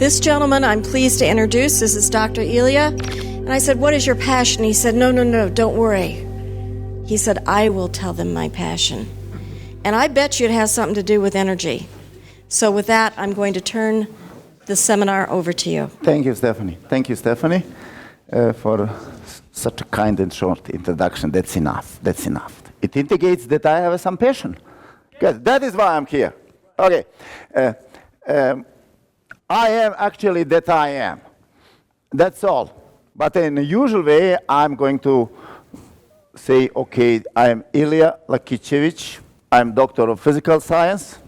This gentleman I'm pleased to introduce, this is Dr. Ilija. And I said, what is your passion? He said, no, don't worry. He said, I will tell them my passion. And I bet you it has something to do with energy. So with that, I'm going to turn the seminar over to you. Thank you, Stephanie. Thank you, Stephanie, for such a kind and short introduction. That's enough. That's enough. It indicates that I have some passion. Good. That is why I'm here. Okay. I am actually that I am. That's all. But in a usual way, I'm going to say, okay, I am Ilija Lakicevic. I'm Doctor of Physical Science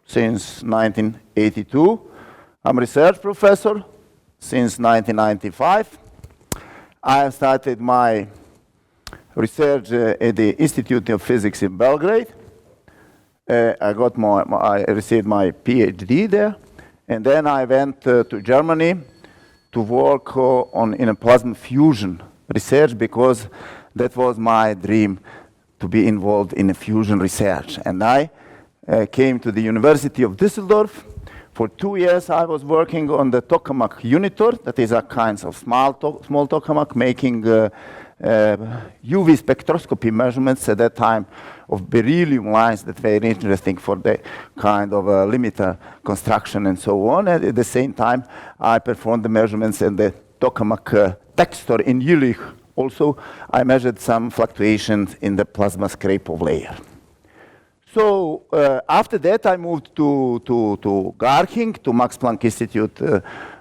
since 1982. I'm research professor since 1995. I have started my research at the Institute of Physics in Belgrade. I received my PhD there, and then I went to Germany to work in a plasma fusion research, because that was my dream, to be involved in a fusion research. And I came to the University of Düsseldorf. For 2 years, I was working on the tokamak unitor, that is a kind of small tokamak, making UV spectroscopy measurements at that time of beryllium lines that were interesting for the kind of limiter construction and so on. And at the same time, I performed the measurements in the tokamak texture in Jülich. Also, I measured some fluctuations in the plasma scrape-off layer. So after that, I moved to Garching, to Max Planck Institute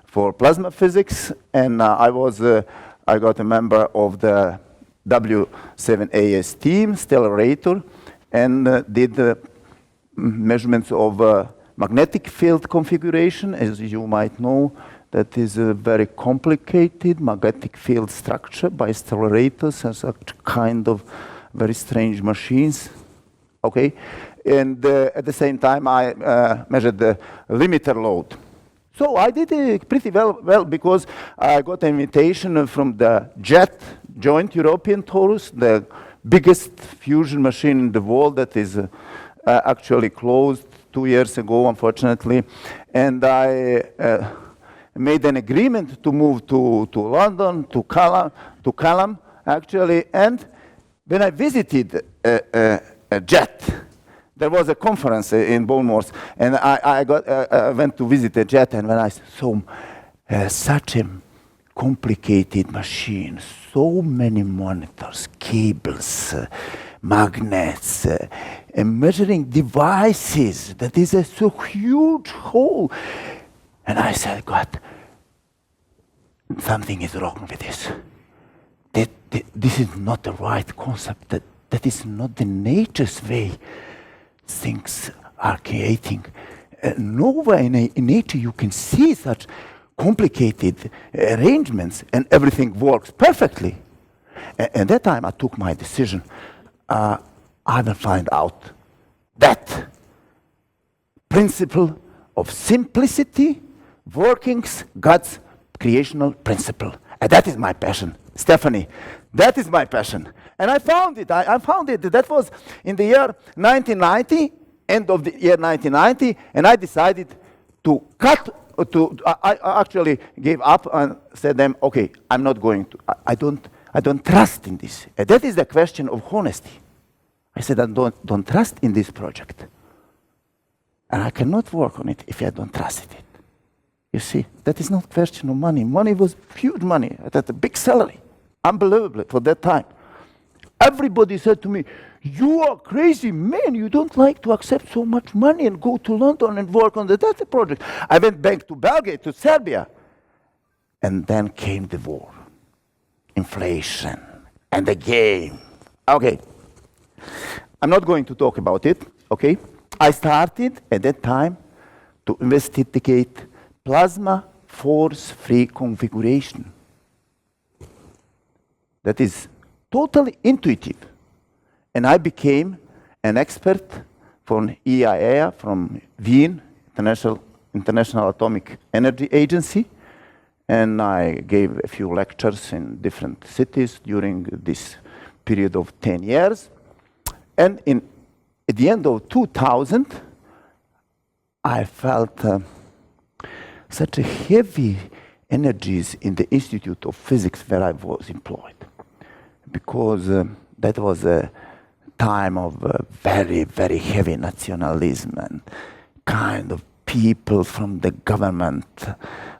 for Plasma Physics, and I got a member of the W7AS team, Stellarator, and did measurements of magnetic field configuration. As you might know, that is a very complicated magnetic field structure by stellarators as a kind of very strange machines. Okay, and at the same time, I measured the limiter load. So I did pretty well because I got an invitation from the JET, Joint European Torus, the biggest fusion machine in the world that is actually closed 2 years ago, unfortunately. And I made an agreement to move to London, to Callum, actually. And when I visited JET, there was a conference in Bournemouth, and I went to visit the JET, and when I saw such a complicated machine, so many monitors, cables, magnets, measuring devices, that is a so huge hole. And I said, God, something is wrong with this. This is not the right concept. That is not the nature's way things are creating. Nowhere in nature you can see such complicated arrangements and everything works perfectly. At that time I took my decision. I will find out that principle of simplicity, workings, God's creational principle. And that is my passion. Stephanie, that is my passion. And I found it. I found it. That was in the year 1990, end of the year 1990, and I decided to cut. I actually gave up and said them, okay, I'm not going to. I don't trust in this. And that is the question of honesty. I said, I don't trust in this project, and I cannot work on it if I don't trust in it. You see, that is not question of money. Money was huge money. I had a big salary, unbelievable for that time. Everybody said to me, you are crazy, man, you don't like to accept so much money and go to London and work on the data project. I went back to Belgrade, to Serbia. And then came the war, inflation, and the game. Okay, I'm not going to talk about it, okay? I started at that time to investigate plasma force-free configuration. That is totally intuitive. And I became an expert from EIA, from Wien, International Atomic Energy Agency. And I gave a few lectures in different cities during this period of 10 years. And at the end of 2000, I felt such a heavy energies in the Institute of Physics where I was employed, because that was a time of very, very heavy nationalism and kind of people from the government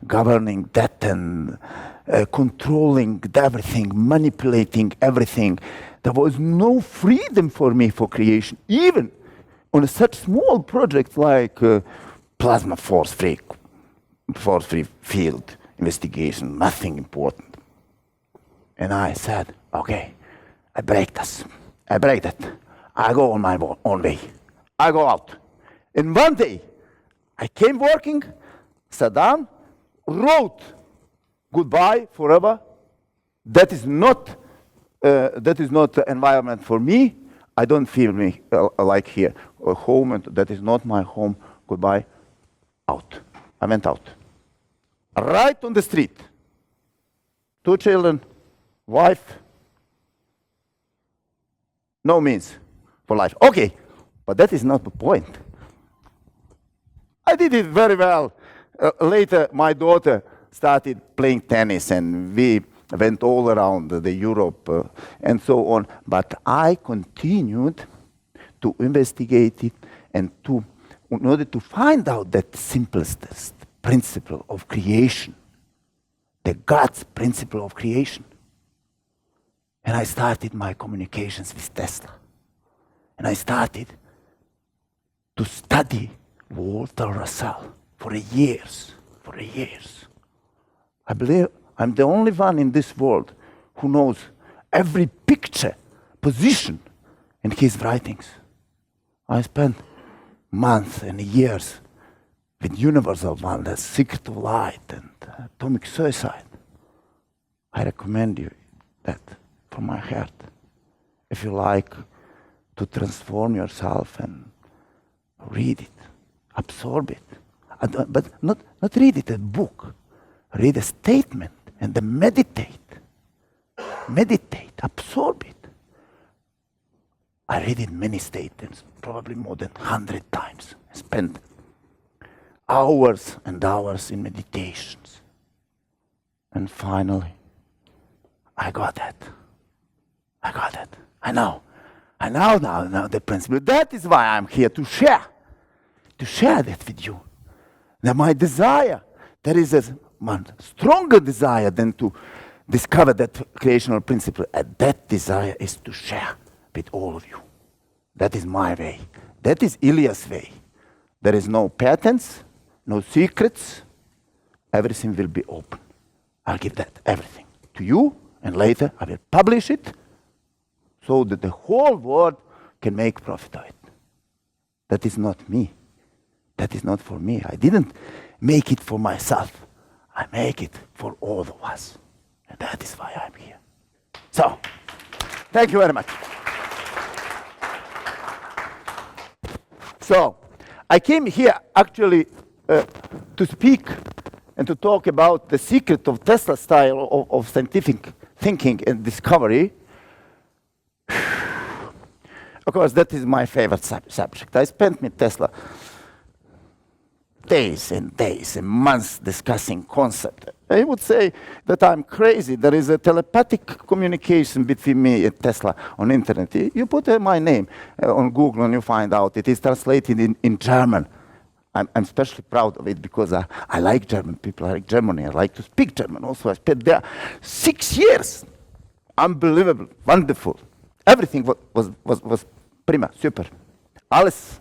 governing that and controlling everything, manipulating everything. There was no freedom for me for creation, even on such small projects like plasma force-free field investigation, nothing important. And I said, okay, I break this. I break that. I go on my own way. I go out. And one day, I came working, sat down, wrote goodbye forever. That is not the environment for me. I don't feel me like here, a home, and that is not my home. Goodbye. Out. I went out. Right on the street. 2 children, wife. No means for life. Okay, but that is not the point. I did it very well. Later, my daughter started playing tennis, and we went all around the Europe and so on. But I continued to investigate it and in order to find out that simplest principle of creation, the God's principle of creation. And I started my communications with Tesla. And I started to study Walter Russell for years. I believe I'm the only one in this world who knows every picture, position in his writings. I spent months and years with Universal One, The Secret of Light and Atomic Suicide. I recommend you that from my heart. If you like to transform yourself and read it, absorb it. But not read it a book. Read a statement and then meditate. Meditate, absorb it. I read it many statements, probably more than 100 times. I spent hours and hours in meditations. And finally, I got that. I know now the principle. That is why I'm here to share that with you. Now my desire, there is a one stronger desire than to discover that creational principle, and that desire is to share with all of you. That is my way. That is Ilya's way. There is no patents, no secrets. Everything will be open. I'll give that everything to you, and later I will publish it so that the whole world can make profit of it. That is not me. That is not for me. I didn't make it for myself. I make it for all of us. And that is why I'm here. So, thank you very much. So, I came here actually to speak and to talk about the secret of Tesla style of scientific thinking and discovery. Of course, that is my favorite subject. I spent with Tesla days and months discussing concept. I would say that I'm crazy. There is a telepathic communication between me and Tesla on internet. You put my name on Google and you find out it is translated in German. I'm especially proud of it because I like German people. I like Germany. I like to speak German also. I spent there 6 years. Unbelievable, wonderful. Everything was prima, super. Alles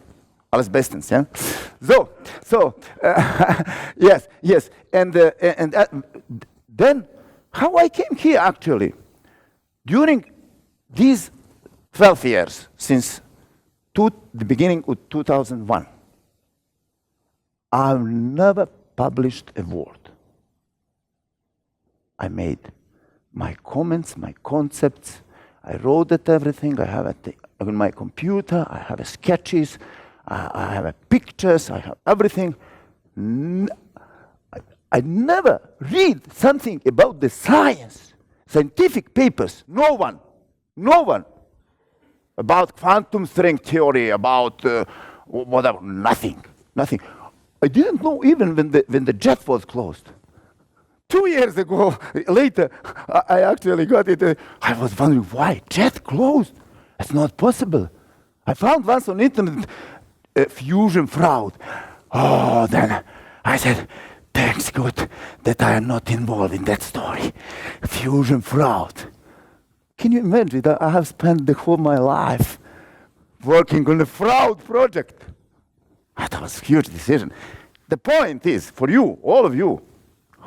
bestens, yeah. So yes, and then how I came here actually during these 12 years since the beginning of 2001, I've never published a word. I made my comments, my concepts. I wrote it everything. I have it on my computer. I have sketches. I have pictures. I have everything. I never read something about the science, scientific papers. No one. About quantum string theory, about whatever. Nothing. I didn't know even when the jet was closed. 2 years ago, later, I actually got it. I was wondering, why? Jet closed? It's not possible. I found once on internet, fusion fraud. Oh, then I said, thanks God that I am not involved in that story. Fusion fraud. Can you imagine that I have spent the whole my life working on a fraud project? That was a huge decision. The point is, for you, all of you,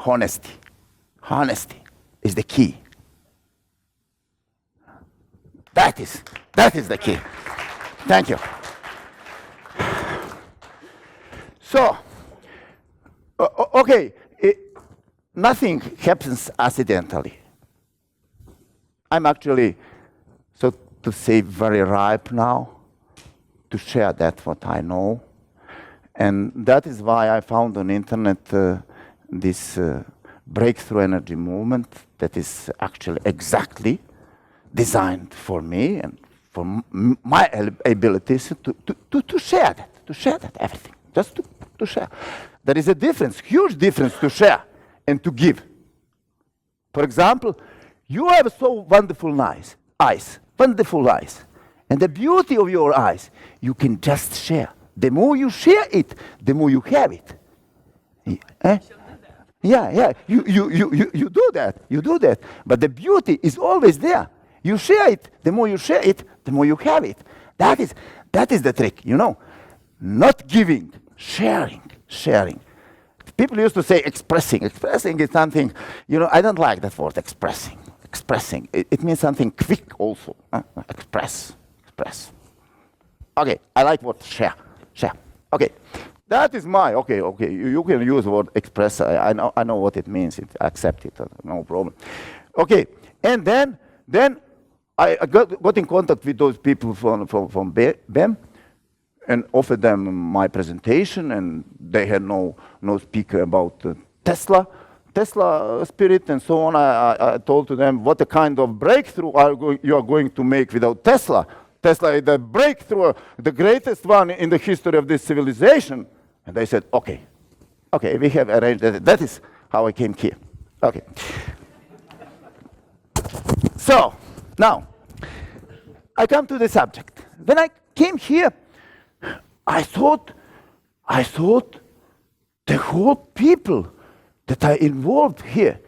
honesty. Honesty is the key. That is the key. Thank you. So, okay, nothing happens accidentally. I'm actually, so to say, very ripe now to share that what I know. And that is why I found on internet this breakthrough energy movement that is actually exactly designed for me and for my abilities to share that everything, just to share. There is a difference, huge difference to share and to give. For example, you have so wonderful eyes, wonderful eyes. And the beauty of your eyes, you can just share. The more you share it, the more you have it. Yeah, you do that, you do that. But the beauty is always there. You share it, the more you share it, the more you have it. That is the trick, you know. Not giving, sharing. People used to say expressing. Expressing is something, you know, I don't like that word, expressing. It means something quick also. Express. Okay, I like word share. Okay, that is my, okay, you can use the word express. I know what it means. I accept it, no problem. Okay, and then I got in contact with those people from BEM and offered them my presentation, and they had no speaker about Tesla spirit and so on. I told to them what a kind of breakthrough you are going to make without Tesla. Tesla is the breakthrough, the greatest one in the history of this civilization. And they said, okay, we have arranged that. That is how I came here. Okay. So, now, I come to the subject. When I came here, I thought the whole people that are involved here,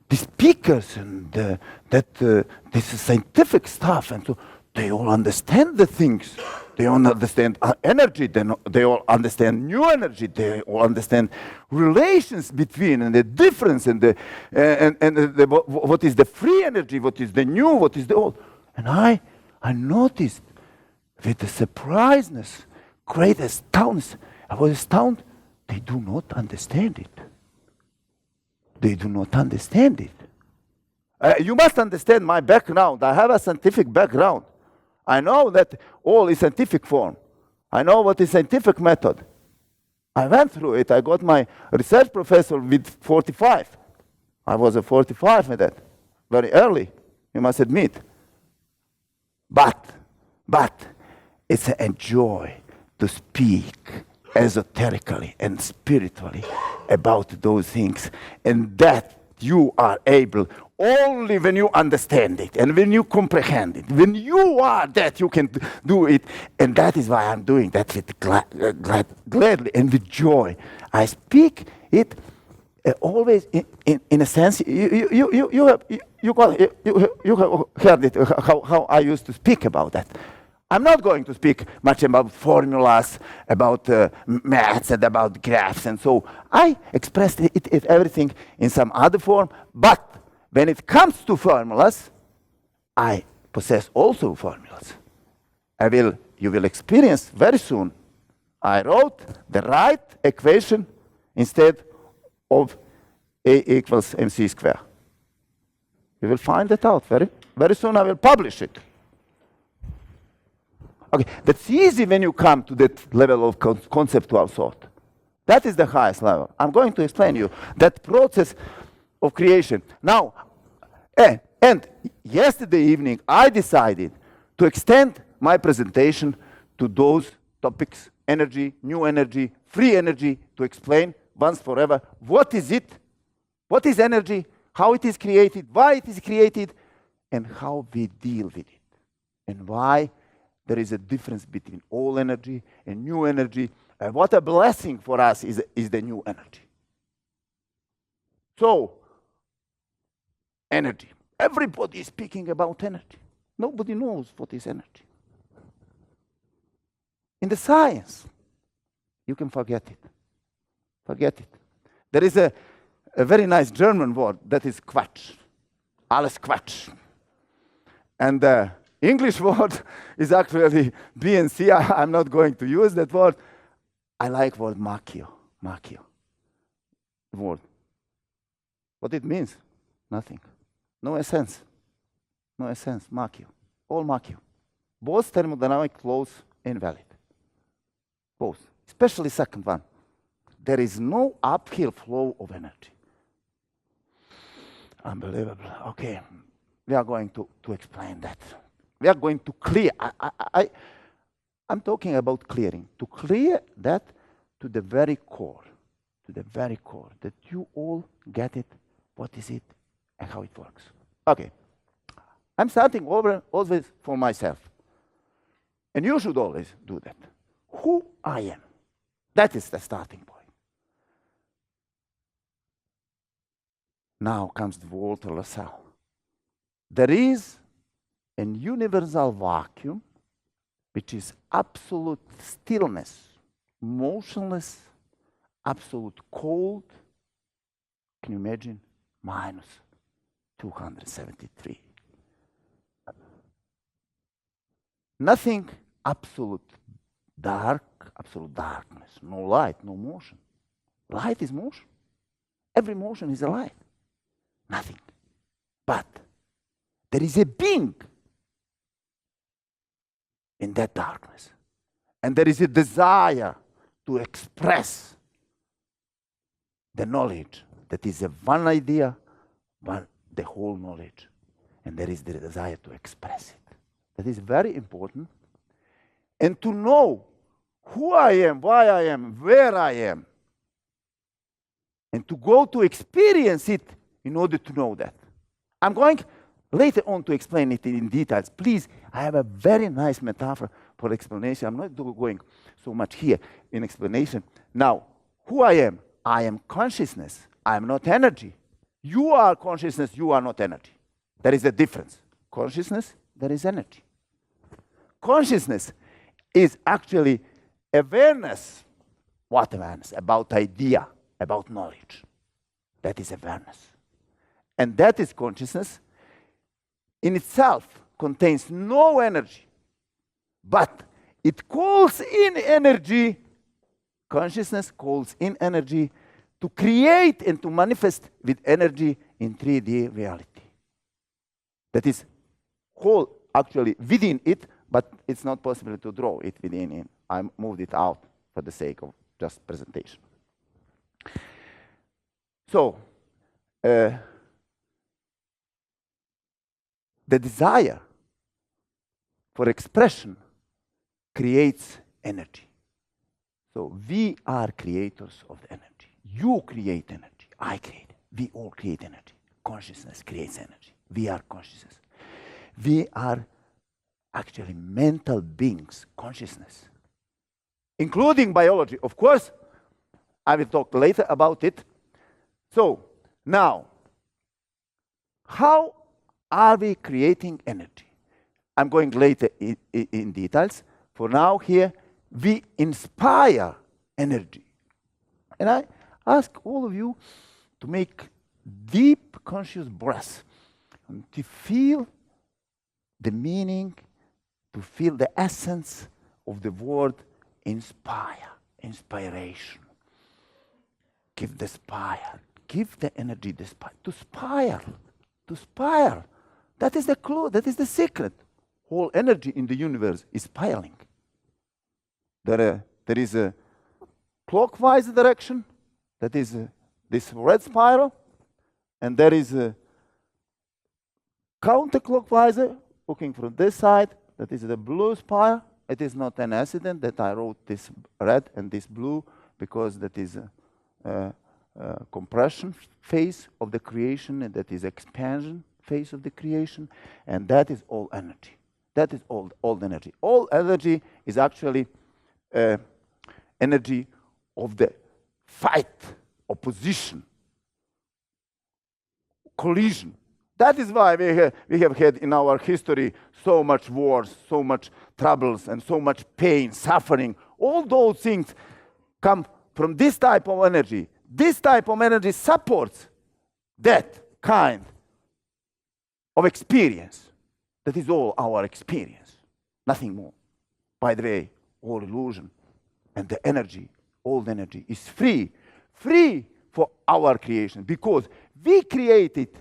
the speakers and this scientific stuff and so, they all understand the things. They all understand energy. They all understand new energy. They all understand relations between and the difference and what is the free energy, what is the new, what is the old. And I noticed with the surpriseness, great astoundness, I was astounded. They do not understand it. They do not understand it. You must understand my background. I have a scientific background. I know that all is scientific form. I know what is scientific method. I went through it. I got my research professor with 45. I was a 45 with that, very early, you must admit. But it's a joy to speak esoterically and spiritually about those things, and that you are able only when you understand it and when you comprehend it. When you are that, you can do it, and that is why I'm doing that with gladly and with joy. I speak it always in a sense. You have heard it how I used to speak about that. I'm not going to speak much about formulas, about maths, and about graphs, and so I expressed it everything in some other form. But when it comes to formulas, I possess also formulas. You will experience very soon. I wrote the right equation instead of A equals mc squared. You will find it out very soon. I will publish it. Okay, that's easy when you come to that level of conceptual thought. That is the highest level. I'm going to explain you that process of creation. Now, and yesterday evening, I decided to extend my presentation to topics, energy, new energy, free energy, to explain once forever what is it, what is energy, how it is created, why it is created, and how we deal with it, and why there is a difference between old energy and new energy, and what a blessing for us is the new energy. So, energy. Everybody is speaking about energy. Nobody knows what is energy. In the science, you can forget it. Forget it. There is a very nice German word that is Quatsch. Alles Quatsch. And the English word is actually B and C. I'm not going to use that word. I like word macchio. Macchio. Word. What it means? Nothing. No essence. No essence. Macchio. All macchio. Both thermodynamic laws invalid. Both. Especially second one. There is no uphill flow of energy. Unbelievable. Okay. We are going to explain that. We are going to clear. I'm talking about clearing. To clear that to the very core. To the very core. That you all get it. What is it? And how it works. Okay. I'm starting always for myself. And you should always do that. Who I am. That is the starting point. Now comes the Walter Lassalle. There is an universal vacuum, which is absolute stillness, motionless, absolute cold. Can you imagine? Minus 273. Nothing, absolute darkness, no light, no motion. Light is motion. Every motion is a light. Nothing. But there is a being in that darkness. And there is a desire to express the knowledge that is a one idea, but the whole knowledge. And there is the desire to express it. That is very important. And to know who I am, why I am, where I am. And to go to experience it in order to know that. I'm going later on to explain it in details. Please, I have a very nice metaphor for explanation. I'm not going so much here in explanation. Now, who I am consciousness. I am not energy. You are consciousness, you are not energy. There is a difference. Consciousness, there is energy. Consciousness is actually awareness. What awareness? About idea, about knowledge. That is awareness. And that is consciousness. In itself contains no energy, but it calls in energy. Consciousness calls in energy to create and to manifest with energy in 3D reality. That is whole actually within it, but it's not possible to draw it within it. I moved it out for the sake of just presentation. So, the desire for expression creates energy. So we are creators of the energy. You create energy. I create. We all create energy. Consciousness creates energy. We are consciousness. We are actually mental beings, consciousness, including biology. Of course, I will talk later about it. So, now, how are we creating energy? I'm going later in details. For now, here, we inspire energy. And I ask all of you to make deep conscious breaths and to feel the meaning, to feel the essence of the word inspire, inspiration. Give the spire, give the energy the spire, to spire, to spire. That is the clue, that is the secret. Whole energy in the universe is spiraling. There is a clockwise direction, that is this red spiral, and there is a counterclockwise, looking from this side, that is the blue spiral, it is not an accident that I wrote this red and this blue, because that is a compression phase of the creation, and that is expansion phase of the creation, and that is all energy. That is all energy. All energy is actually energy of the fight, opposition, collision. That is why we have had in our history so much wars, so much troubles, and so much pain, suffering. All those things come from this type of energy. This type of energy supports that kind of experience. That is all our experience, nothing more. By the way, all illusion and the energy, all the energy is free for our creation, because we create it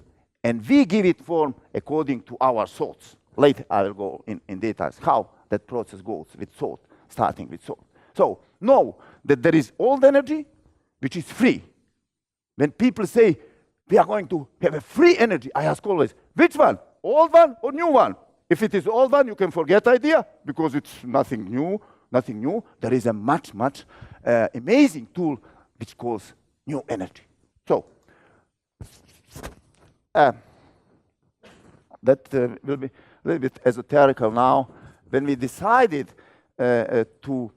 and we give it form according to our thoughts. Later I will go in details how that process goes with thought, starting with thought. So know that there is old energy which is free. When people say we are going to have a free energy, I ask always, which one? Old one or new one? If it is old one, you can forget idea, because it's nothing new. There is a much amazing tool which calls new energy. So that will be a little bit esoterical now. When we decided to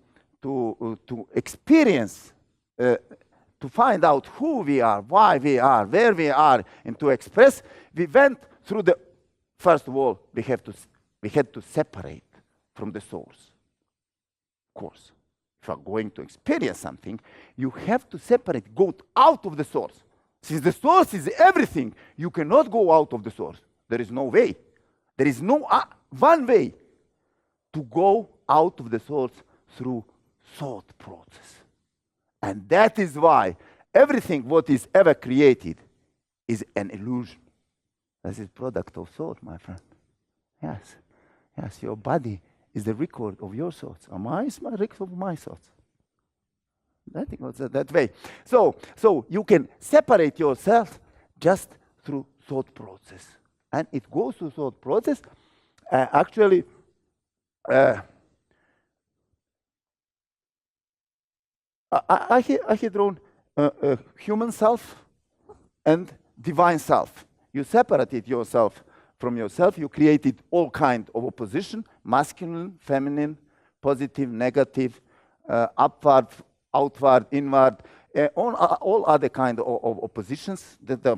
experience, to find out who we are, why we are, where we are, and to express, we went through the, first of all, we had to separate from the source. Of course, if you are going to experience something, you have to separate, go out of the source. Since the source is everything, you cannot go out of the source. There is no way. There is no one way to go out of the source through thought process. And that is why everything what is ever created is an illusion. This is product of thought, my friend. Yes, your body is the record of your thoughts. Mine is my record of my thoughts. I think it's that way. So you can separate yourself just through thought process. And it goes through thought process. Actually, I had drawn human self and divine self. You separated yourself from yourself. You created all kinds of opposition: masculine, feminine, positive, negative, upward, outward, inward, all other kind of oppositions that are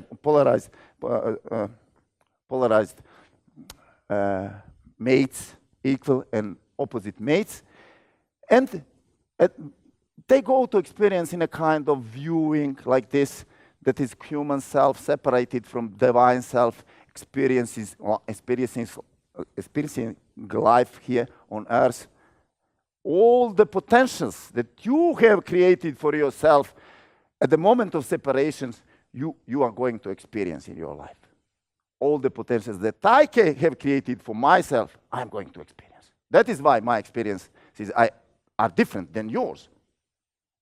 polarized mates, equal and opposite mates, and they go to experience in a kind of viewing like this, that is human self separated from divine self, experiencing life here on earth. All the potentials that you have created for yourself at the moment of separations, you are going to experience in your life. All the potentials that I have created for myself, I'm going to experience. That is why my experiences are different than yours.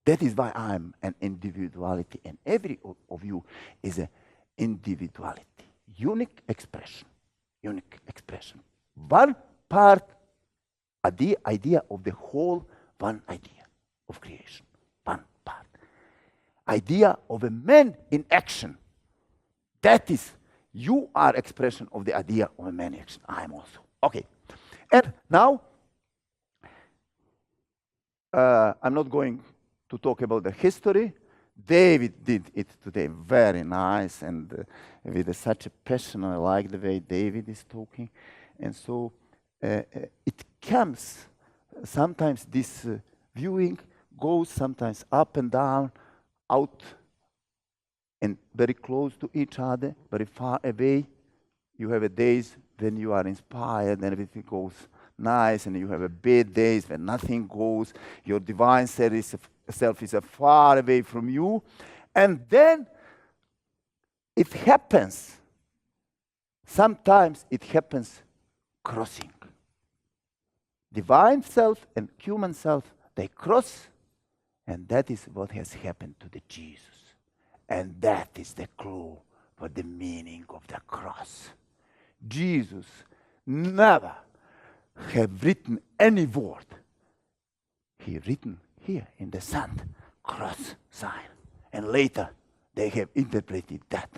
That is why I'm an individuality, and every of you is an individuality. Unique expression. One part, the idea of the whole, one idea of creation. One part. Idea of a man in action. That is, you are expression of the idea of a man in action. I am also. Okay. And now, I'm not going to talk about the history. David did it today very nice, and with such a passion. I like the way David is talking. And so it comes, sometimes this viewing goes sometimes up and down, out and very close to each other, very far away. You have days when you are inspired and everything goes nice, and you have bad days when nothing goes. Your divine self is far away from you. And then it happens. Sometimes it happens crossing. Divine self and human self, they cross, and that is what has happened to the Jesus. And that is the clue for the meaning of the cross. Jesus never have written any word, he written here in the sand, cross sign. And later, they have interpreted that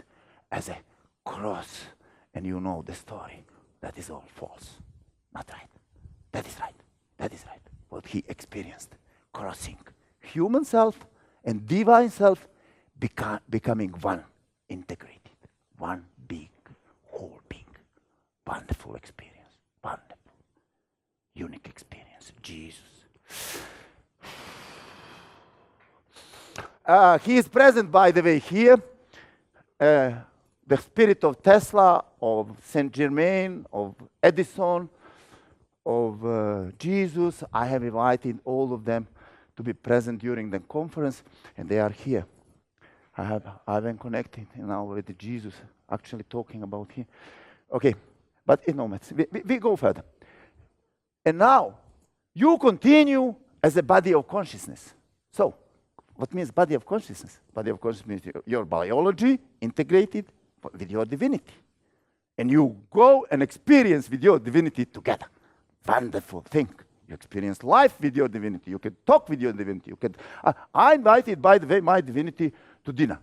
as a cross. And you know the story. That is all false. Not right. That is right. That is right. What he experienced. Crossing human self and divine self becoming one, integrated. One big, whole being. Wonderful experience. Wonderful. Unique experience. Jesus. He is present, by the way, here. The spirit of Tesla, of Saint Germain, of Edison, of Jesus. I have invited all of them to be present during the conference, and they are here. I've been connected now with Jesus, actually talking about him. Okay, but we go further. And now, you continue as a body of consciousness. So, what means body of consciousness? Body of consciousness means your biology integrated with your divinity. And you go and experience with your divinity together. Wonderful thing. You experience life with your divinity. You can talk with your divinity. I invited, by the way, my divinity to dinner.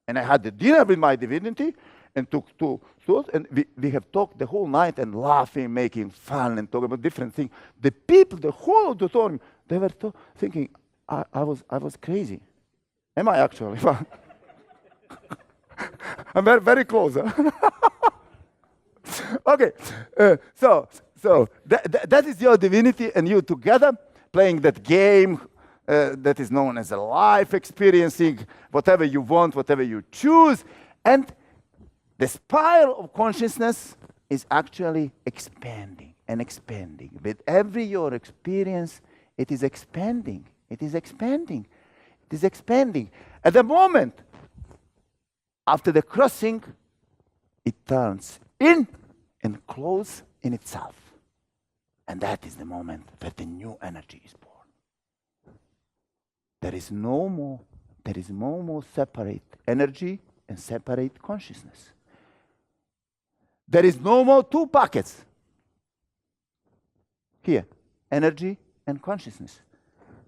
And I had the dinner with my divinity and we have talked the whole night and laughing, making fun and talking about different things. The people, the whole auditorium, they were thinking, I was crazy. Am I actually? I'm very, very close. Huh? Okay, so that is your divinity and you together playing that game that is known as a life, experiencing whatever you want, whatever you choose. And the spiral of consciousness is actually expanding and expanding. With every your experience, it is expanding. It is expanding. It is expanding. At the moment, after the crossing, it turns in and close in itself. And that is the moment that the new energy is born. There is no more separate energy and separate consciousness. There is no more two packets. Here, energy and consciousness.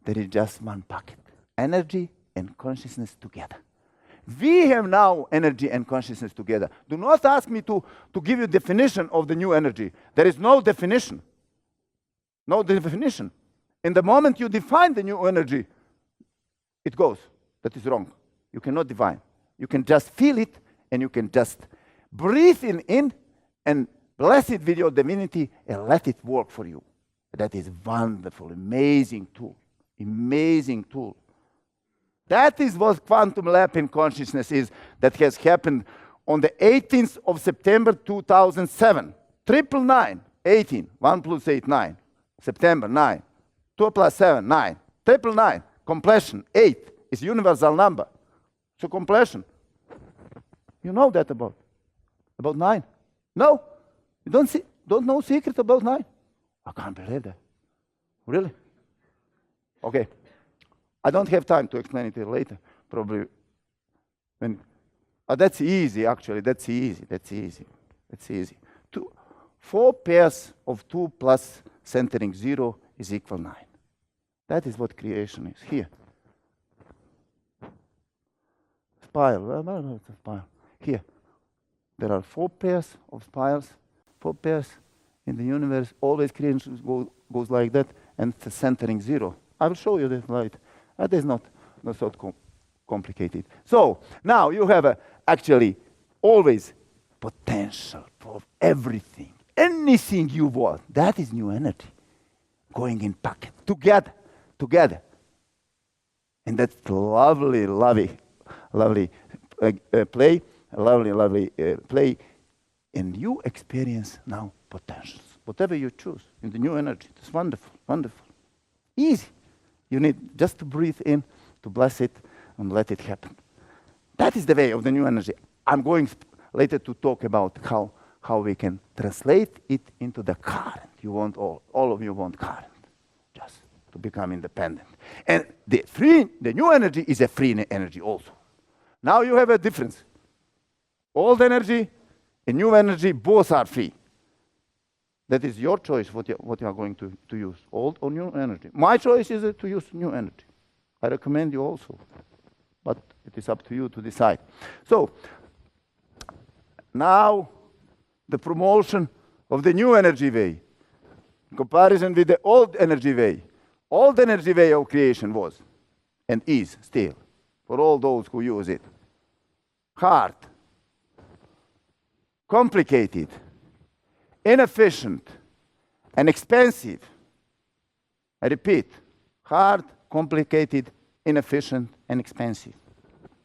There is just one packet. Energy and consciousness together. We have now energy and consciousness together. Do not ask me to give you definition of the new energy. There is no definition. No definition. In the moment you define the new energy, it goes. That is wrong. You cannot define. You can just feel it and you can just breathe in and bless it with your divinity and let it work for you. That is wonderful, amazing tool. Amazing tool. That is what quantum lab in consciousness is that has happened on the 18th of September 2007. 999, 18, 1 plus 8, 9. September, 9. 2 plus 7, 9. 999, completion, 8 is universal number. So completion. You know that about 9? No? You don't know secret about 9? I can't believe that. Really? Okay. I don't have time to explain it later. Probably that's easy, actually. That's easy. 4 pairs of 2 plus centering 0 is equal 9. That is what creation is. Here. Spiral. Here. There are 4 pairs of spirals. 4 pairs in the universe. Always creation goes like that. And the centering 0. I will show you that later. That is not so complicated. So now you have actually always potential for everything. Anything you want. That is new energy. Going in packet. Together. And that's lovely play. Lovely play. And you experience now potentials. Whatever you choose in the new energy. It's wonderful. Easy. You need just to breathe in, to bless it, and let it happen. That is the way of the new energy. I'm going later to talk about how we can translate it into the current. You want all of you want current, just to become independent. And the new energy is a free energy also. Now you have a difference. Old energy and new energy, both are free. That is your choice what you are going to use, old or new energy. My choice is to use new energy. I recommend you also, but it is up to you to decide. So now the promotion of the new energy way in comparison with the old energy way. Old energy way of creation was and is still, for all those who use it, hard, complicated, inefficient, and expensive. I repeat, hard, complicated, inefficient, and expensive.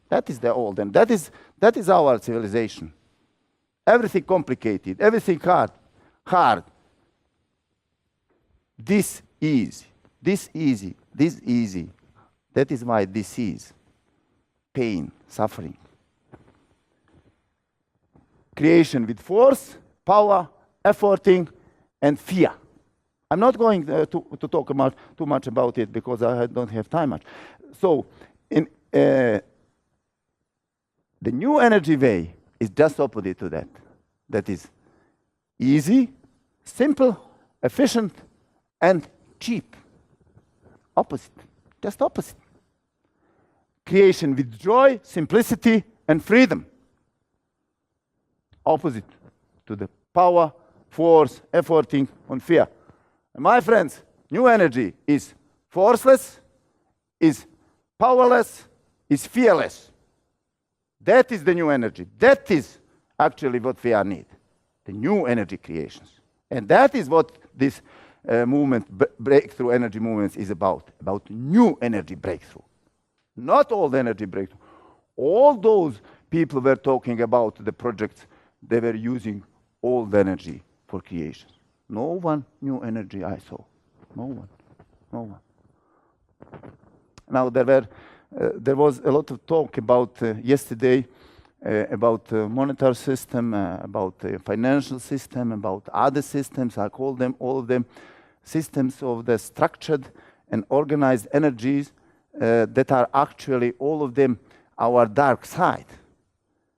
That is the old, and that is our civilization. Everything complicated, everything hard. This easy. That is why disease, pain, suffering. Creation with force, power, efforting, and fear. I'm not going to talk too much about it because I don't have time much. So, the new energy way is just opposite to that. That is easy, simple, efficient, and cheap. Opposite, just opposite. Creation with joy, simplicity, and freedom. Opposite to the power, force, efforting, and fear. And my friends, new energy is forceless, is powerless, is fearless. That is the new energy. That is actually what we need. The new energy creations. And that is what this movement, breakthrough energy movements is about new energy breakthrough. Not old energy breakthrough. All those people were talking about the projects, they were using old energy for creation. No one new energy I saw. No one. Now there was a lot of talk about yesterday about monetary system, about the financial system, about other systems. I call them all of them systems of the structured and organized energies that are actually all of them our dark side.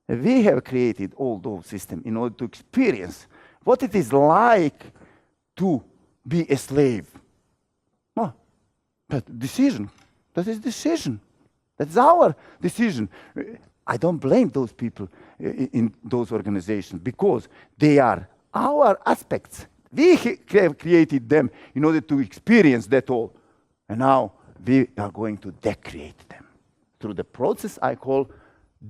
We have created all those systems in order to experience what it is like to be a slave. Oh, but decision. That is decision. That's our decision. I don't blame those people in those organizations because they are our aspects. We have created them in order to experience that all. And now we are going to decreate them through the process I call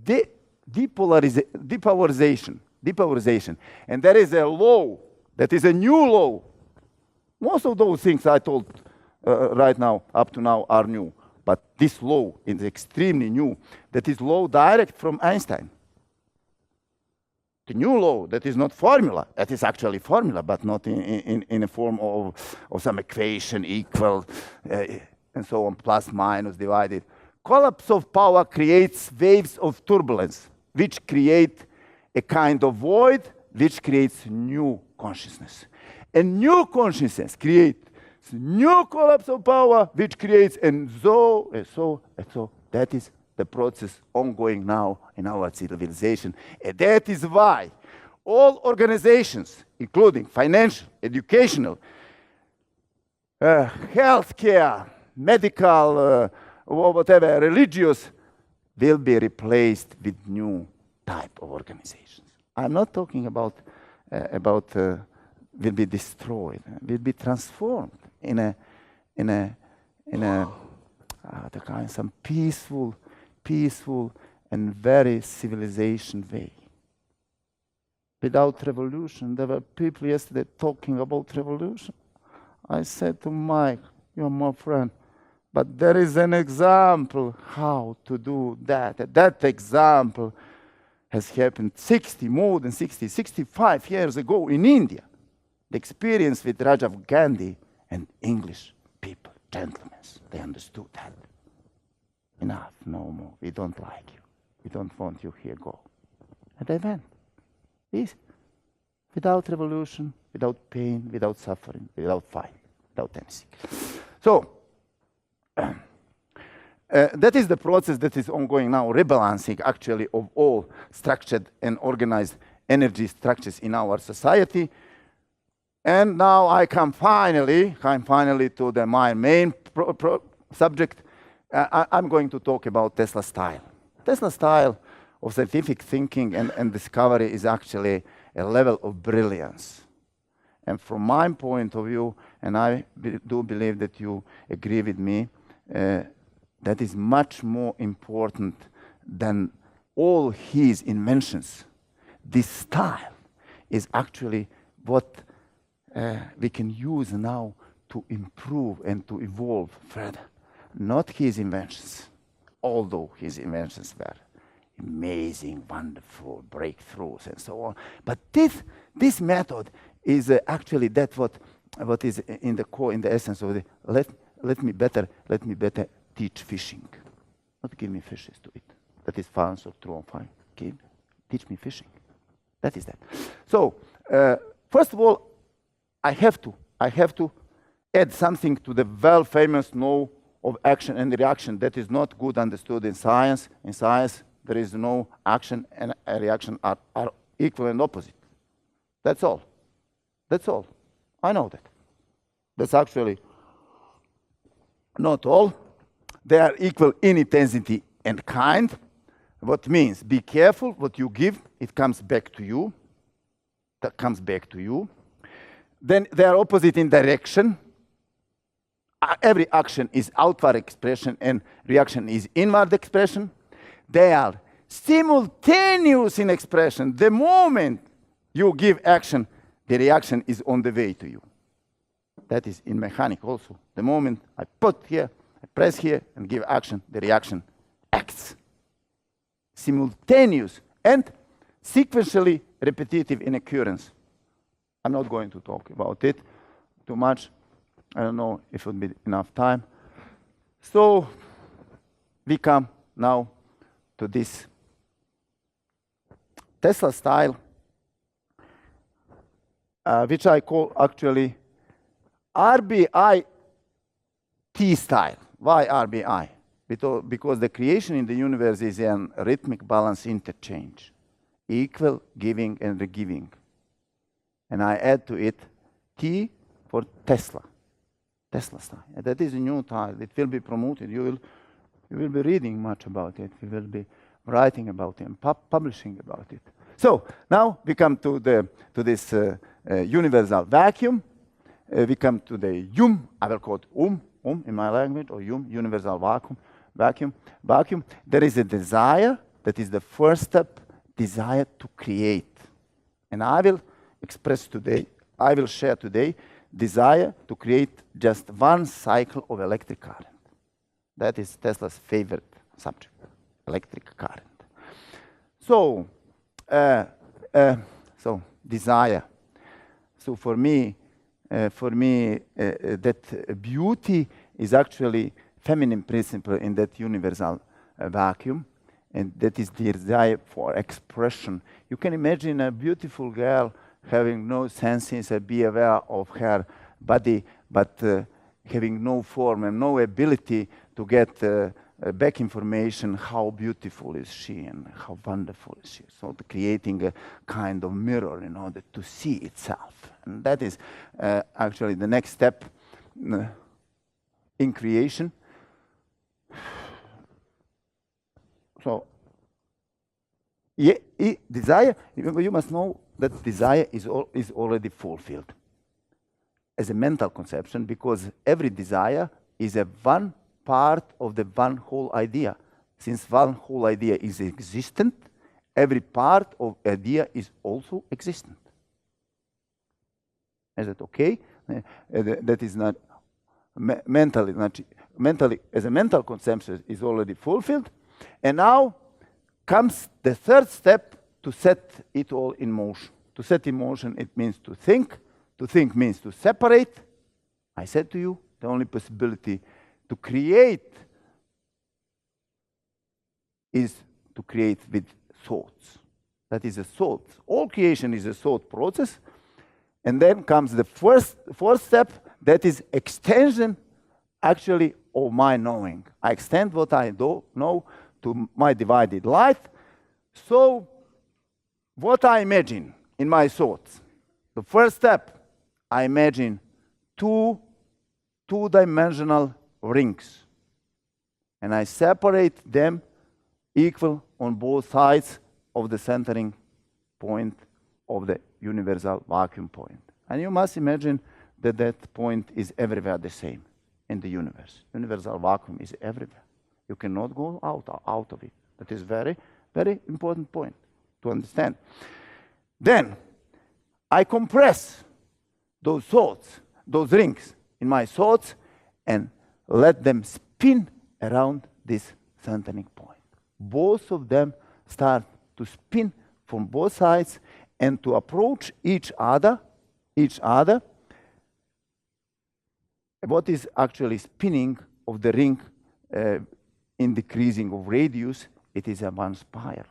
de-polarization. And there is a law, that is a new law. Most of those things I told right now, up to now, are new. But this law is extremely new. That is law direct from Einstein. The new law, that is not formula. That is actually formula, but not in a form of some equation equal, and so on, plus, minus, divided. Collapse of power creates waves of turbulence, which create a kind of void, which creates new consciousness. And new consciousness creates new collapse of power, which creates and so. That is the process ongoing now in our civilization. And that is why all organizations, including financial, educational, healthcare, medical, or whatever, religious, will be replaced with new type of organizations. I'm not talking about will be destroyed, will be transformed in some peaceful and very civilization way. Without revolution, there were people yesterday talking about revolution. I said to Mike, you're my friend, but there is an example how to do that. That example has happened 65 years ago in India. The experience with Rajiv Gandhi and English people, gentlemen, they understood that. Enough, no more. We don't like you. We don't want you here. Go. And they went. Easy. Without revolution, without pain, without suffering, without fight, without anything. So, that is the process that is ongoing now, rebalancing actually of all structured and organized energy structures in our society. And now I come finally to my main subject. I'm going to talk about Tesla style. Tesla style of scientific thinking and discovery is actually a level of brilliance. And from my point of view, and I do believe that you agree with me, that is much more important than all his inventions. This style is actually what we can use now to improve and to evolve further. Not his inventions, although his inventions were amazing, wonderful breakthroughs and so on. But this method is actually that what is in the core, in the essence of the let me better teach fishing. Not give me fishes to eat. That is false or true or fine. Teach me fishing. That is that. So first of all, I have to add something to the well-famous law of action and reaction that is not good understood in science. In science, there is no action and a reaction are equal and opposite. That's all. That's all. I know that. That's actually not all. They are equal in intensity and kind. What means be careful what you give, it comes back to you. That comes back to you. Then they are opposite in direction. Every action is outward expression and reaction is inward expression. They are simultaneous in expression. The moment you give action, the reaction is on the way to you. That is in mechanics also. The moment I put here, I press here and give action, the reaction acts. Simultaneous and sequentially repetitive in occurrence. I'm not going to talk about it too much. I don't know if it would be enough time. So we come now to this Tesla style, which I call actually RBI T style. Why RBI? Because the creation in the universe is an rhythmic balance interchange, equal giving and giving. And I add to it T for Tesla. Tesla style. And that is a new style. It will be promoted. You will be reading much about it. We will be writing about it and publishing about it. So now we come to this universal vacuum. We come to the I will call it in my language, or universal vacuum. There is a desire, that is the first step, desire to create. And I will share today, desire to create just one cycle of electric current. That is Tesla's favorite subject, electric current. So, desire. So for me, that beauty is actually feminine principle in that universal vacuum, and that is the desire for expression. You can imagine a beautiful girl having no senses and be aware of her body, but having no form and no ability to get back information, how beautiful is she and how wonderful is she. So creating a kind of mirror in order to see itself. And that is actually the next step in creation. So, desire, you must know that desire is already fulfilled as a mental conception, because every desire is a one part of the one whole idea. Since one whole idea is existent, every part of idea is also existent. Is that okay? That is not mentally as a mental conception is already fulfilled. And now comes the third step, to set it all in motion. To set in motion, it means to think. To think means to separate. I said to you, the only possibility to create is to create with thoughts. That is a thought. All creation is a thought process. And then comes the fourth step, that is extension actually of my knowing. I extend what I know to my divided life. So what I imagine in my thoughts, the first step, I imagine two-dimensional rings. And I separate them equal on both sides of the centering point of the universal vacuum point. And you must imagine that that point is everywhere the same in the universe. Universal vacuum is everywhere. You cannot go out of it. That is very, very important point to understand. Then I compress those thoughts, those rings in my thoughts, and let them spin around this centering point. Both of them start to spin from both sides and to approach each other. What is actually spinning of the ring in decreasing of radius? It is a one spiral.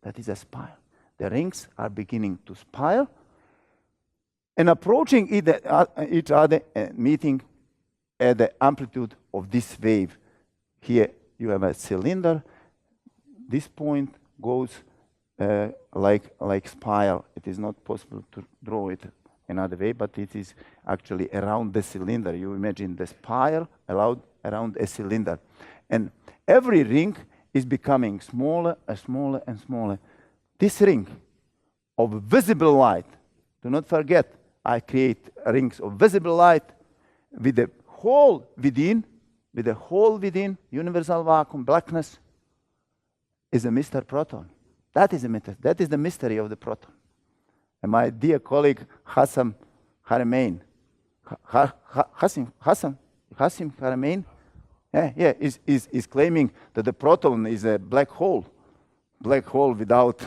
That is a spiral. The rings are beginning to spiral and approaching each other, meeting at the amplitude of this wave. Here you have a cylinder. This point goes like spiral. It is not possible to draw it another way, but it is actually around the cylinder. You imagine the spiral around a cylinder. And every ring is becoming smaller and smaller and smaller. This ring of visible light, do not forget, I create rings of visible light with a hole within, universal vacuum, blackness, is a Mr. Proton. That is the mystery of the proton. And my dear colleague Hassan Haramein, Hassan Haramein, is claiming that the proton is a black hole without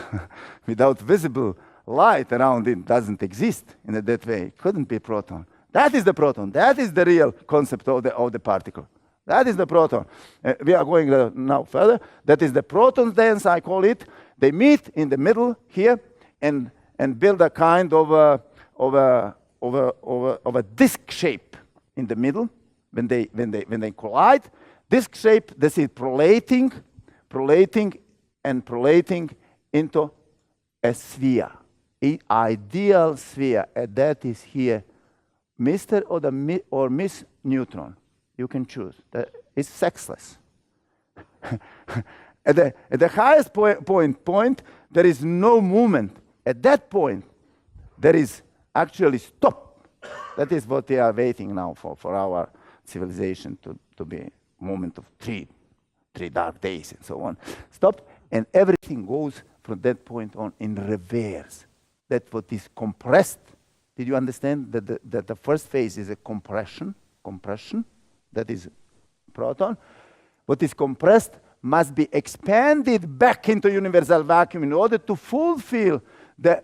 without visible light around it. Doesn't exist in that way. It couldn't be proton. That is the proton. That is the real concept of the particle. That is the proton. We are going now further. That is the proton dance, I call it. They meet in the middle here and build a kind of a disc shape in the middle when they collide. Disc shape, this is prolating into a sphere, an ideal sphere, and that is here, Mr. or Miss Neutron. You can choose. It's sexless. At the highest point, there is no movement. At that point, there is actually stop. That is what we are waiting now for our civilization to be a moment of three dark days and so on. Stop, and everything goes from that point on in reverse. That what is compressed. Did you understand that the first phase is a compression? That is proton. What is compressed must be expanded back into universal vacuum in order to fulfill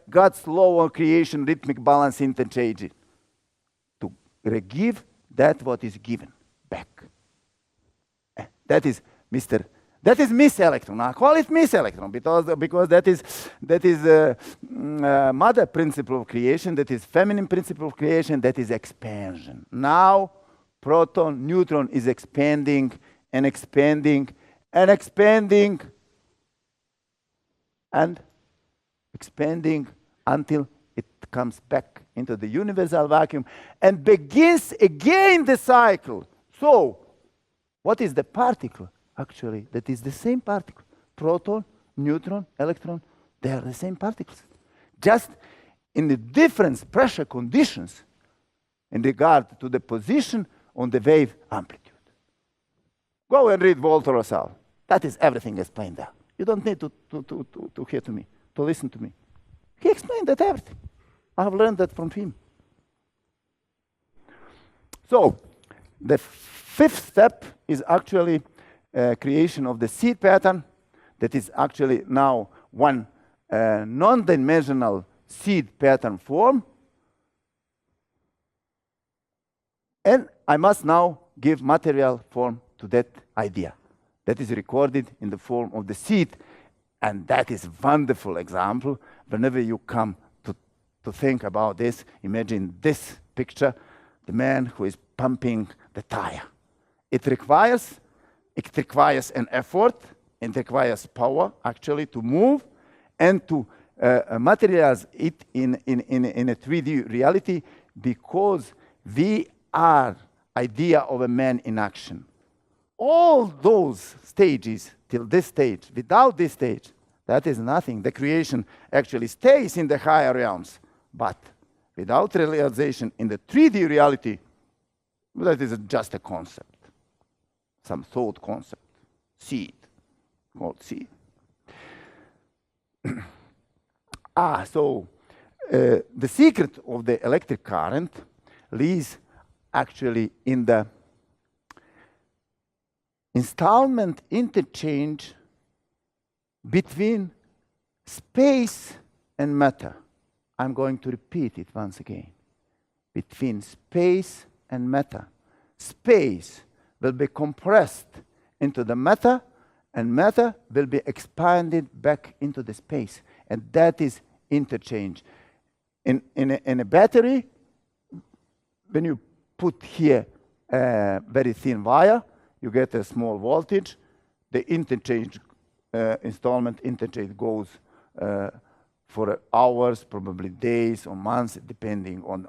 God's law of creation, rhythmic balance, interchange, to give that what is given back. That is Miss Electron. I call it Miss Electron because that is mother principle of creation, that is feminine principle of creation, that is expansion. Now, proton, neutron is expanding and expanding and expanding and expanding until it comes back into the universal vacuum and begins again the cycle. So, what is the particle? Actually, that is the same particle. Proton, neutron, electron, they are the same particles. Just in the different pressure conditions in regard to the position on the wave amplitude. Go and read Walter Russell. That is everything explained there. You don't need to hear to me, to listen to me. He explained that everything. I have learned that from him. So, the fifth step is actually creation of the seed pattern. That is actually now one non-dimensional seed pattern form. And I must now give material form to that idea. That is recorded in the form of the seed. And that is a wonderful example. Whenever you come to think about this, imagine this picture, the man who is pumping the tire. It requires an effort, it requires power actually to move and to materialize it in a 3D reality. because we are idea of a man in action. All those stages till this stage, without this stage, that is nothing. The creation actually stays in the higher realms. But without realization in the 3D reality, that is just a concept, some thought concept, seed, called seed. So the secret of the electric current lies actually in the installment interchange between space and matter. I'm going to repeat it once again. Between space and matter. Space will be compressed into the matter, and matter will be expanded back into the space. And that is interchange. In a battery, when you put here a very thin wire, you get a small voltage. The interchange, installment interchange goes for hours, probably days or months, depending on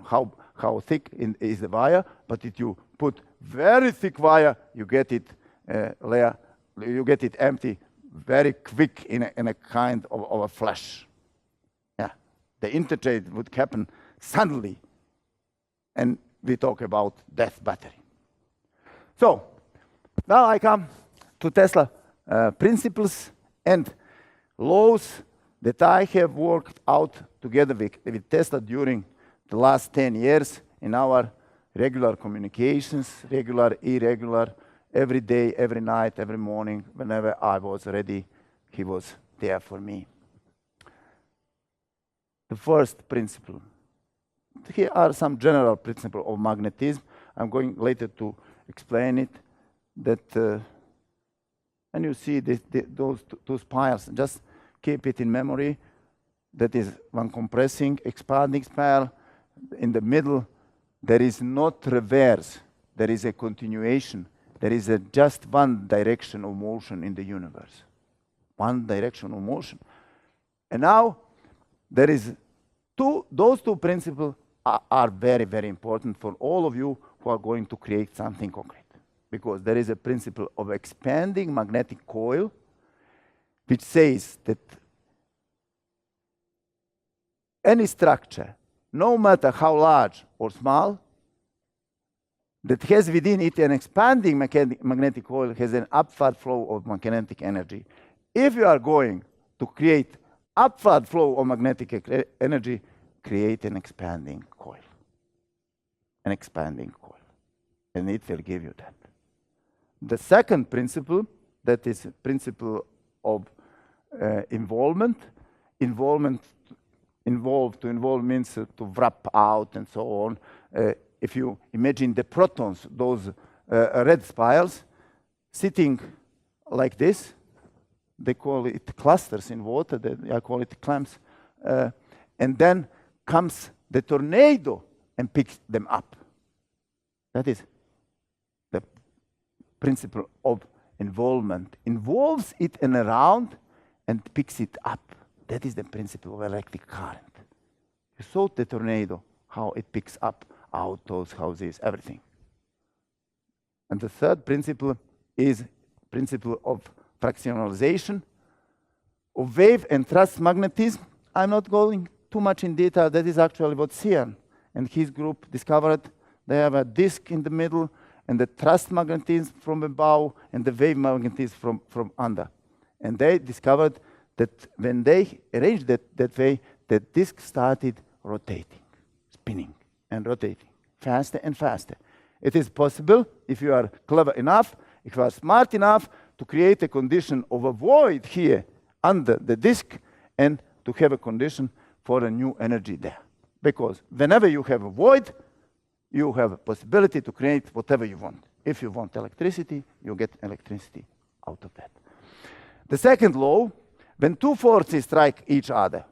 how thick is the wire. But if you put very thick wire, you get it you get it empty very quick in a kind of a flash. Yeah, the interchange would happen suddenly, and we talk about death battery. So now I come to Tesla principles and laws that I have worked out together with Tesla during the last 10 years in our regular communications, regular, irregular, every day, every night, every morning. Whenever I was ready, he was there for me. The first principle. Here are some general principles of magnetism. I'm going later to explain it. That and you see those two spirals. Just keep it in memory. That is one compressing, expanding spiral. In the middle, there is not reverse. There is a continuation. There is just one direction of motion in the universe. One direction of motion. And now, there is those two principles are very, very important for all of you who are going to create something concrete. Because there is a principle of expanding magnetic coil, which says that any structure, no matter how large or small, that has within it an expanding magnetic coil has an upward flow of magnetic energy. If you are going to create upward flow of magnetic energy, create an expanding coil. An expanding coil. And it will give you that. The second principle, that is principle of involvement. To involve means to wrap out and so on. If you imagine the protons, those red spirals, sitting like this, they call it clusters in water, I call it clamps, and then comes the tornado and picks them up. That is the principle of involvement. Involves it in a round and picks it up. That is the principle of electric current. You saw the tornado, how it picks up autos, houses, everything. And the third principle is principle of fractionalization of wave and thrust magnetism. I'm not going too much in detail. That is actually what CERN and his group discovered. They have a disk in the middle and the thrust magnetism from above and the wave magnetism from under. And they discovered that when they arranged that way, the disk started rotating, spinning and rotating faster and faster. It is possible, if you are clever enough, if you are smart enough, to create a condition of a void here under the disk and to have a condition for a new energy there. Because whenever you have a void, you have a possibility to create whatever you want. If you want electricity, you get electricity out of that. The second law, when two forces strike each other,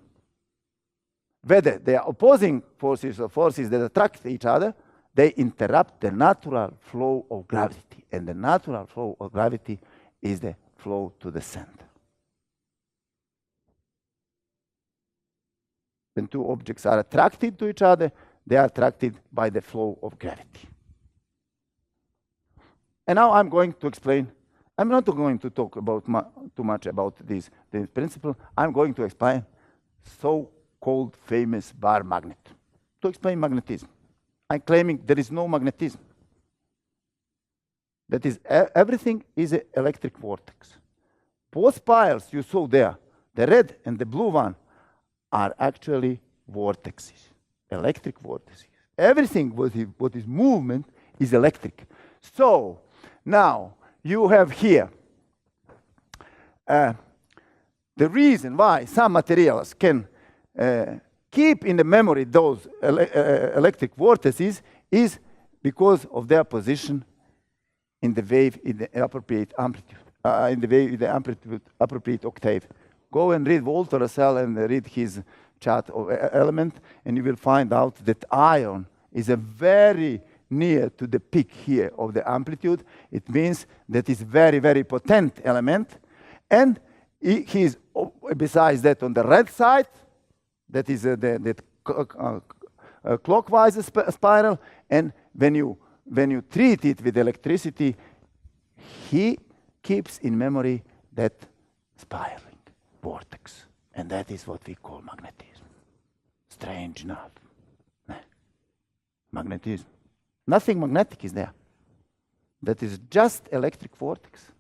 whether they are opposing forces or forces that attract each other, they interrupt the natural flow of gravity. And the natural flow of gravity is the flow to the center. When two objects are attracted to each other, they are attracted by the flow of gravity. And now I'm going to explain. I'm not going to talk about too much about this principle. I'm going to explain so-called famous bar magnet. To explain magnetism. I'm claiming there is no magnetism. That is, everything is an electric vortex. Both spirals you saw there, the red and the blue one, are actually vortexes, electric vortices. Everything what is movement is electric. So now you have here the reason why some materials can keep in the memory those electric vortices is because of their position in the wave in the appropriate amplitude, in the wave in the amplitude appropriate octave. Go and read Walter Russell and read his chart of element, and you will find out that iron is a very near to the peak here of the amplitude. It means that it's very, very potent element. And he is, besides that, on the red side, that is the clockwise spiral. And when you treat it with electricity, he keeps in memory that spiraling vortex. And that is what we call magnetism. Strange enough. Magnetism. Nothing magnetic is there. That is just electric vortex.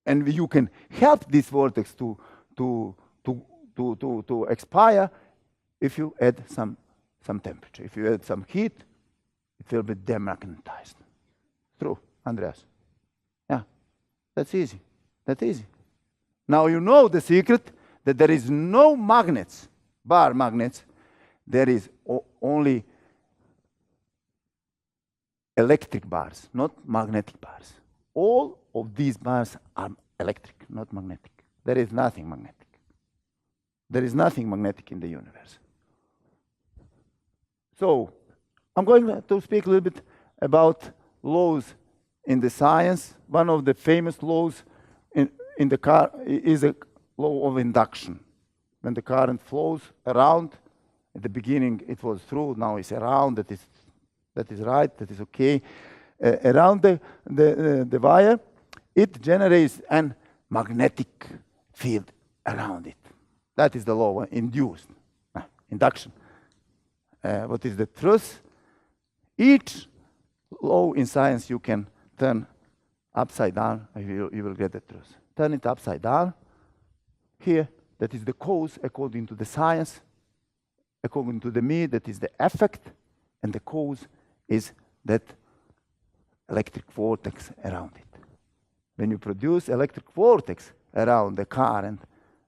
And you can help this vortex to expire if you add some temperature. If you add some heat, it will be demagnetized. True, Andreas? Yeah, that's easy. That's easy. Now you know the secret that there is no magnets, bar magnets. There is only electric bars, not magnetic bars. All of these bars are electric, not magnetic. There is nothing magnetic. There is nothing magnetic in the universe. So I'm going to speak a little bit about laws in the science. One of the famous laws in the car is a law of induction. When the current flows around, at the beginning it was through, now it's around, that is right, that is okay. Around the wire, it generates a magnetic field around it. That is the law, induced, induction. What is the truth? Each law in science you can turn upside down, you will get the truth. Turn it upside down. Here, that is the cause according to the science. According to the me, that is the effect, and the cause is that electric vortex around it. When you produce electric vortex around the current,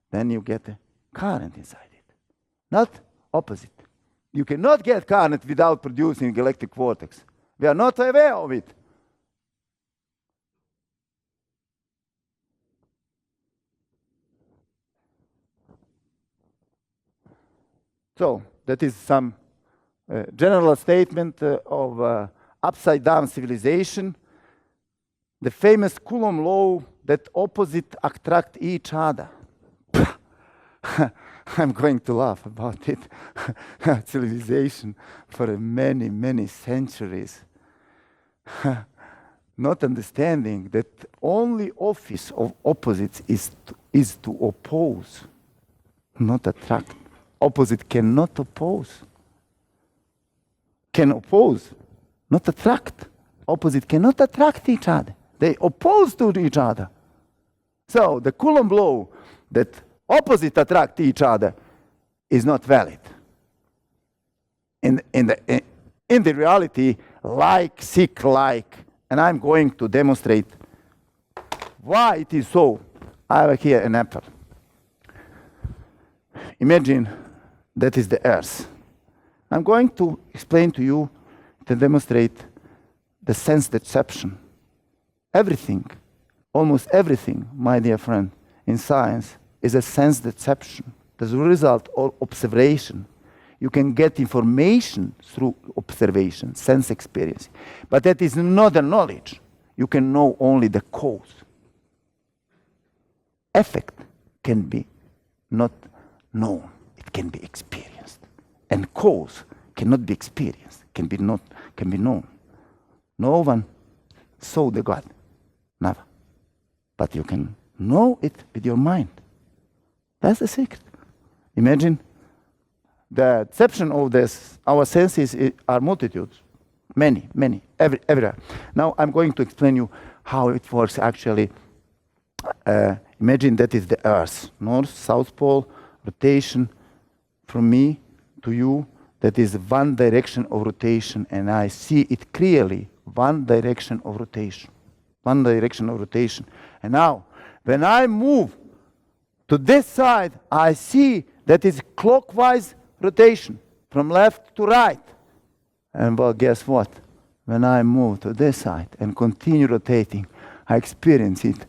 then you get a current inside it. Not opposite. You cannot get current without producing electric vortex. We are not aware of it. So that is some general statement of upside down civilization. The famous Coulomb law that opposites attract each other. I'm going to laugh about it. Civilization for many, many centuries. Not understanding that only office of opposites is to oppose, not attract. Opposite cannot oppose. Can oppose, not attract. Opposite cannot attract each other. They oppose to each other. So the Coulomb law that opposite attract each other is not valid. In the reality, like seek like, and I'm going to demonstrate why it is so. I have here an apple. Imagine that is the earth. I'm going to explain to you, to demonstrate the sense deception. Everything, almost everything, my dear friend, in science is a sense deception. As a result of observation. You can get information through observation, sense experience. But that is not the knowledge. You can know only the cause. Effect can be not known. It can be experienced. And cause cannot be experienced, can be known. No one saw the God, never. But you can know it with your mind. That's the secret. Imagine the perception of this, our senses are multitudes, many, everywhere. Now I'm going to explain you how it works actually. Imagine that is the Earth, North, South Pole, rotation from me to you. That is one direction of rotation, and I see it clearly. One direction of rotation. One direction of rotation. And now, when I move to this side, I see that is clockwise rotation from left to right. And well, guess what? When I move to this side and continue rotating, I experience it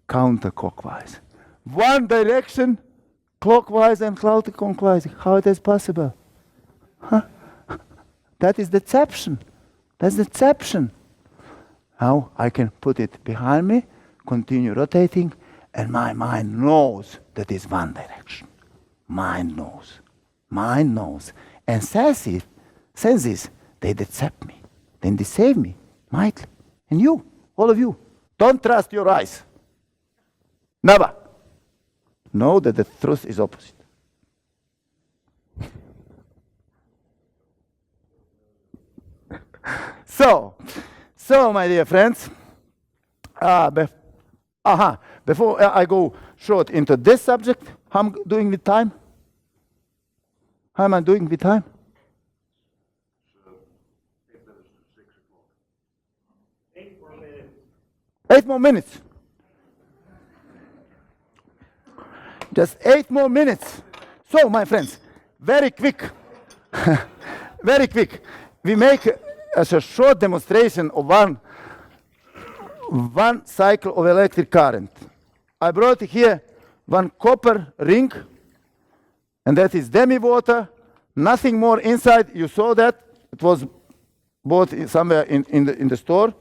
counterclockwise. One direction, clockwise and counterclockwise. How it is possible? Huh? That is deception. That's deception. Now I can put it behind me, continue rotating, and my mind knows that is one direction. Mind knows. Mind knows. And senses, they deceive me. Then deceive me, mightily. And you, all of you, don't trust your eyes. Never. Know that the truth is opposite. So, my dear friends, before I go short into this subject, how am I doing with time? How am I doing with time? 8 more minutes. Just 8 more minutes. So, my friends, very quick. Very quick. We make a short demonstration of one cycle of electric current. I brought here one copper ring, and that is demi-water, nothing more inside. You saw that. It was bought somewhere in the store.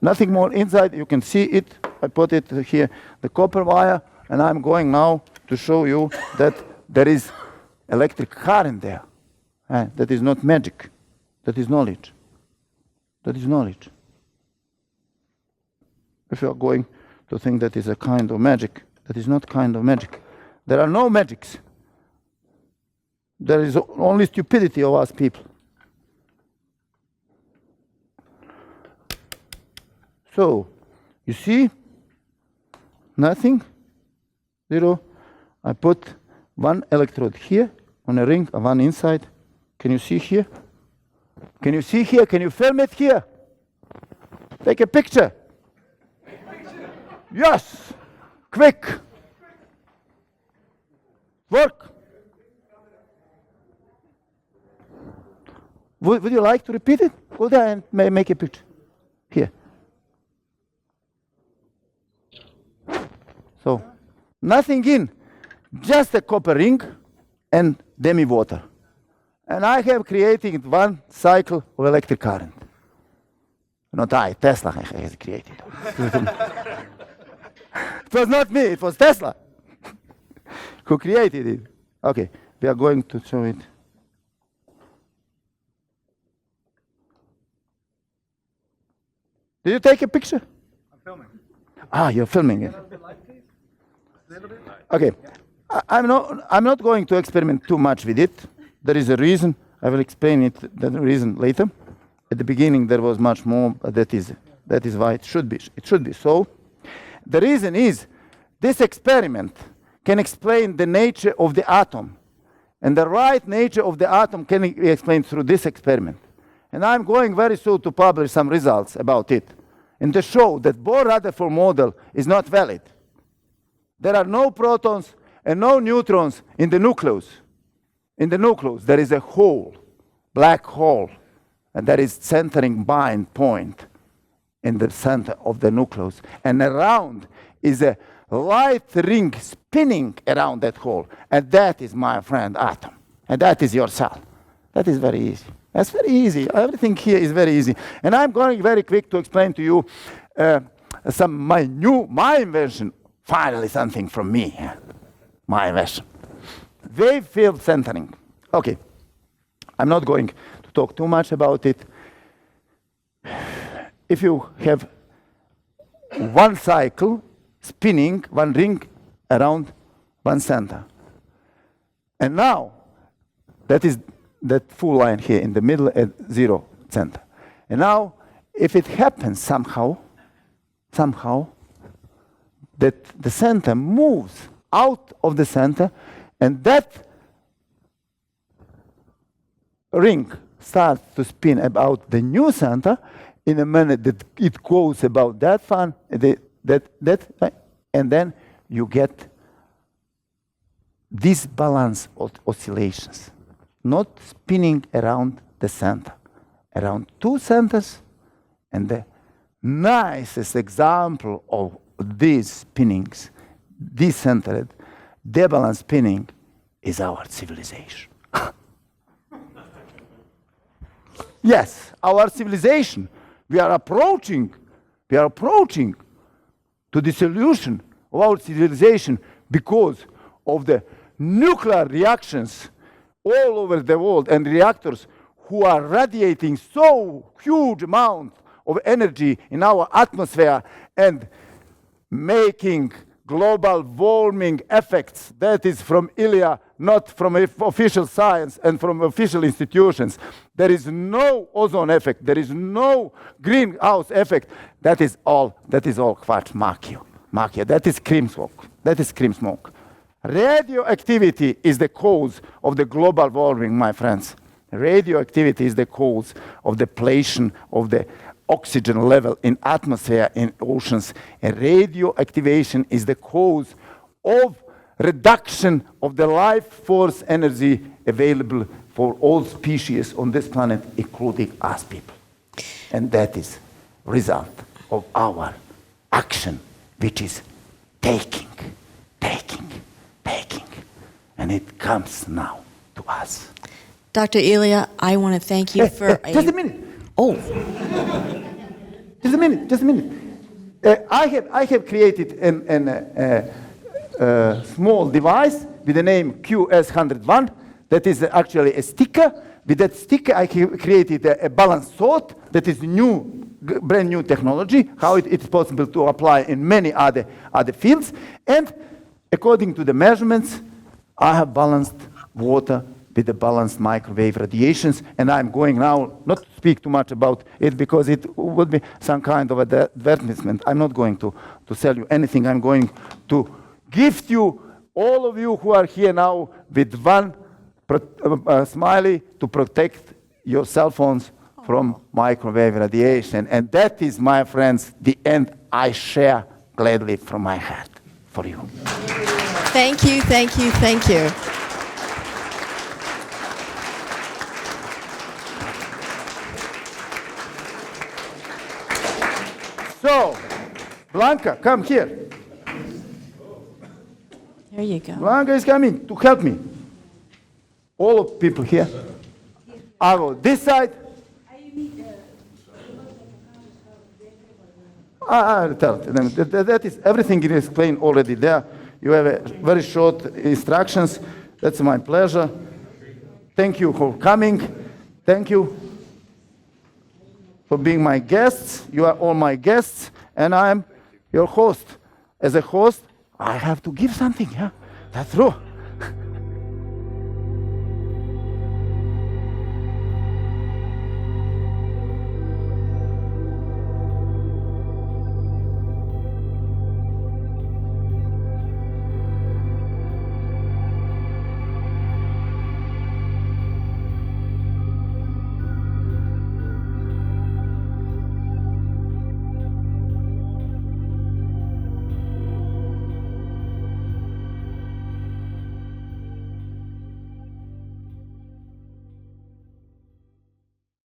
Nothing more inside. You can see it. I put it here, the copper wire, and I'm going now to show you that there is electric current there. That is not magic. That is knowledge. That is knowledge. If you are going to think that is a kind of magic, that is not kind of magic. There are no magics. There is only stupidity of us people. So, you see, nothing, zero. I put one electrode here on a ring, one inside. Can you see here? Can you see here? Can you film it here? Take a picture. Yes, quick. Work. Would you like to repeat it? Go there and make a picture. Here. So, nothing in, just a copper ring and demi-water. And I have created one cycle of electric current. Not I, Tesla has created. It was not me, it was Tesla who created it. Okay, we are going to show it. Did you take a picture? I'm filming. You're filming it. Okay, I'm not going to experiment too much with it. There is a reason. I will explain it. The reason later. At the beginning, there was much more. But that is why it should be. It should be so. The reason is this experiment can explain the nature of the atom, and the right nature of the atom can be explained through this experiment. And I'm going very soon to publish some results about it, and to show that Bohr-Rutherford model is not valid. There are no protons and no neutrons in the nucleus. In the nucleus, there is a hole, black hole, and there is centering bind point in the center of the nucleus. And around is a light ring spinning around that hole. And that is, my friend, atom. And that is your cell. That is very easy. That's very easy. Everything here is very easy. And I'm going very quick to explain to you my invention. Finally, something from me. My invention. Wave field centering. Okay. I'm not going to talk too much about it. If you have one cycle spinning, one ring around one center, and now that is that full line here in the middle at 0 center. And now, if it happens somehow, that the center moves out of the center, and that ring starts to spin about the new center, in a minute that it goes about that fun, and then you get this balance of oscillations, not spinning around the center, around two centers. And the nicest example of these spinnings, decentered, debalanced spinning, is our civilization. Yes, our civilization. We are approaching to the solution of our civilization because of the nuclear reactions all over the world and reactors who are radiating so huge amount of energy in our atmosphere and making global warming effects. That is from Ilija, not from official science and from official institutions. There is no ozone effect. There is no greenhouse effect. That is all quatsch, machia. That is cream smoke. Radioactivity is the cause of the global warming, my friends. Radioactivity is the cause of depletion of the oxygen level in atmosphere, in oceans. And radioactivation is the cause of reduction of the life force energy available for all species on this planet, including us people. And that is result of our action, which is taking. And it comes now to us. Dr. Ilija, I want to thank you for... Just a minute. Oh. Just a minute. I have created a small device with the name QS101. That is actually a sticker. With that sticker, I have created a balanced thought that is brand new technology, how it's possible to apply in many other fields. And according to the measurements, I have balanced water with the balanced microwave radiations, and I'm going now not to speak too much about it because it would be some kind of advertisement. I'm not going to sell you anything. I'm going to gift you, all of you who are here now, with one smiley to protect your cell phones from microwave radiation. And that is, my friends, the end I share gladly from my heart for you. Thank you. So, Blanca, come here. There you go. Blanca is coming to help me. All of people here. I go this side. I'll tell them. That is everything is explained already there. You have a very short instructions. That's my pleasure. Thank you for coming. Thank you for being my guests. You are all my guests, and I am your host. As a host, I have to give something. Yeah, that's true.